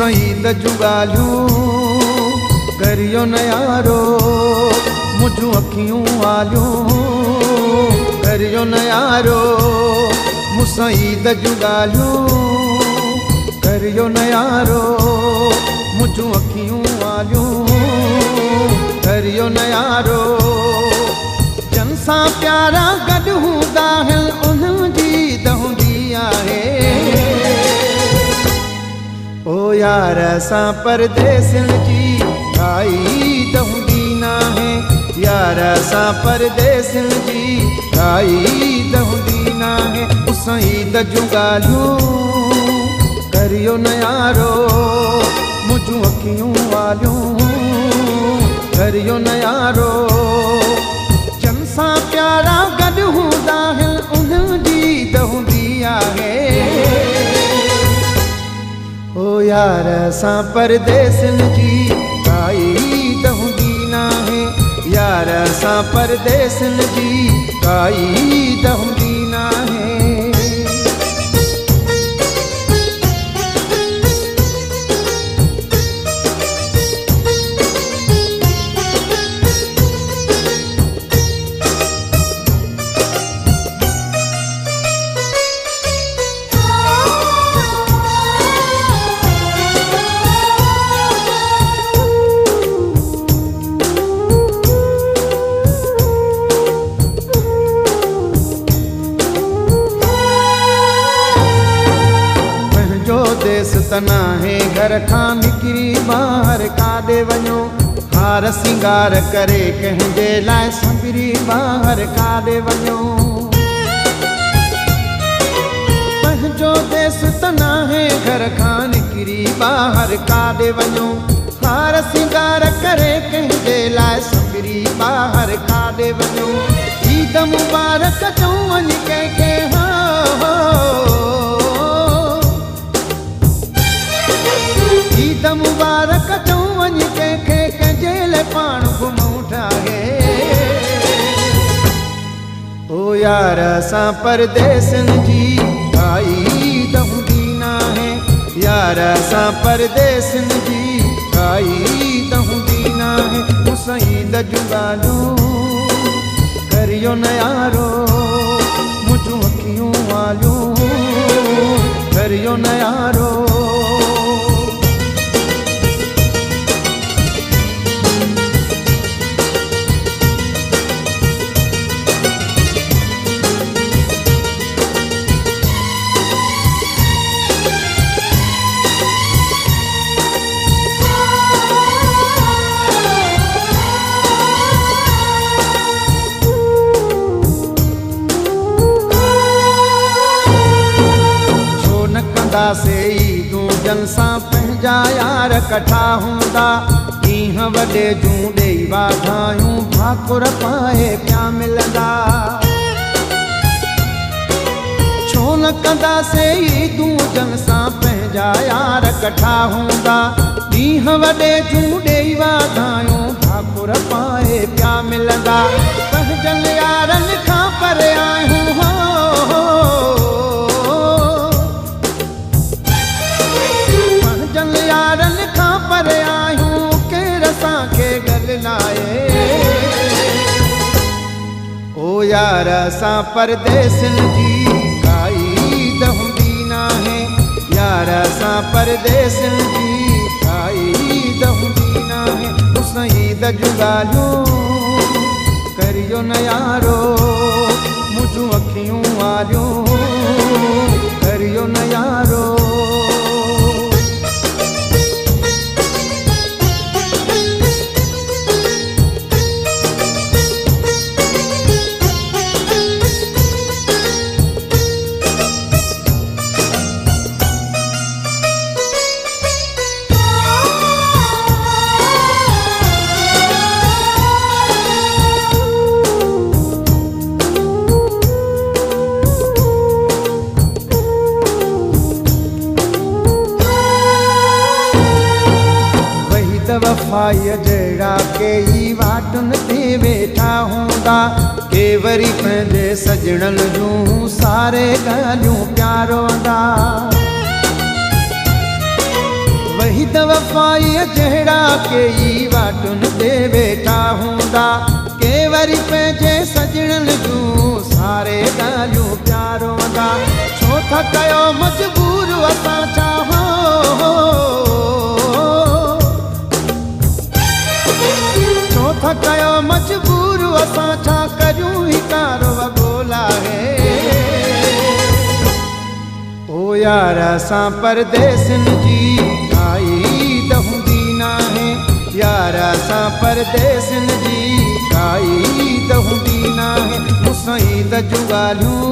मुसाईद जूं ॻाल्हियूं करियो न यारो, मुंहिंजूं अखियूं वालियूं करियो न यारो, मुसाईद जूं ॻाल्हियूं करियो न यारो, मुंहिंजूं अखियूं वालियूं करियो न यारो। जन सां प्यारा गॾु हूंदा आहिनि उन्हनि जी त हूंदी आहे। ओ यार असां परदेसियुनि जी काई त हूंदी नाहे, यार असां परदेसियुनि जी काई त हूंदी नाहे। मुसाईद जूं ॻाल्हियूं करियो न यारो, मुंहिंजूं अखियूं वालियूं करियो न यारो। जन सां प्यारा गॾु हूंदा आहिनि उन्हनि जी त हूंदी आहे। ओ यार असां परदेसियुनि जी काई त हूंदी नाहे, यार असां परदेसियुनि जी काई त हूंदी नाहे। देस त नाहे घर खां निकिरी ॿाहिरि काॾे वञो, हार सिंगार करे कंहिंजे लाइ संभरी ॿाहिरि काॾे वञो। पंहिंजो देस त नाहे घर खां निकिरी ॿाहिरि काॾे वञो, हार सिंगार करे कंहिंजे लाइ संभरी ॿाहिरि काॾे वञो। ईद मुबारक चऊं वञी कंहिंखे हो, ईद मुबारक चऊं वञी कंहिंखे कंहिंजे लाइ पाण घुमूं ठाहे। ओ यार असां परदेसियुनि जी काई त हूंदी नाहे, यार असां परदेसियुनि जी काई त हूंदी नाहे। मुसाईद जूं ॻाल्हियूं करियो न यारो, मुंहिंजूं अखियूं वालियूं करियो न यारो। से ईदूं जन सां पंहिंजा यार कठा हूंदा, ॾींहं वॾे जूं ॾेई वाधायूं भाकुर पाए पिया मिलंदा। छो न कंदासीं ईदूं जन सां पंहिंजा यार कठा हूंदा, ॾींहं वॾे जूं ॾेई वाधायूं भाकुर पाए पिया मिलंदा। पंहिंजनि यारनि खां परे आहियूं हो, यारनि खां परे आहियूं केरु असांखे गॾु लाहे। ओ यार असां परदेसियुनि जी काई त हूंदी नाहे, यार असां परदेसियुनि जी काई त हूंदी नाहे। मुसाईद जूं ॻाल्हियूं करियो न यारो, मुंहिंजूं अखियूं वालियूं करियो न यारो। वफ़ाईअ जहिड़ा कई वाटुनि ते वेठा हूंदा, के वरी पंहिंजे सजणनि जूं सारे ॻाल्हियूं प्यारोंदा। वही त वफ़ाई जहिड़ा कई वाटुनि ते वेठा हूंदा के वरी पंहिंजे सजणनि जूं सारे ॻाल्हियूं प्यारोंदा छो था कयो मजबूर असां छा छो था कयो मजबूर असां छा करियूं ही कारो वॻोला है ओ यार असां परदेसनि जी काई त हूंदी नाहे यार असां परदेसनि जी काई त हूंदी नाहे मूंसां ई त जूं ॻाल्हियूं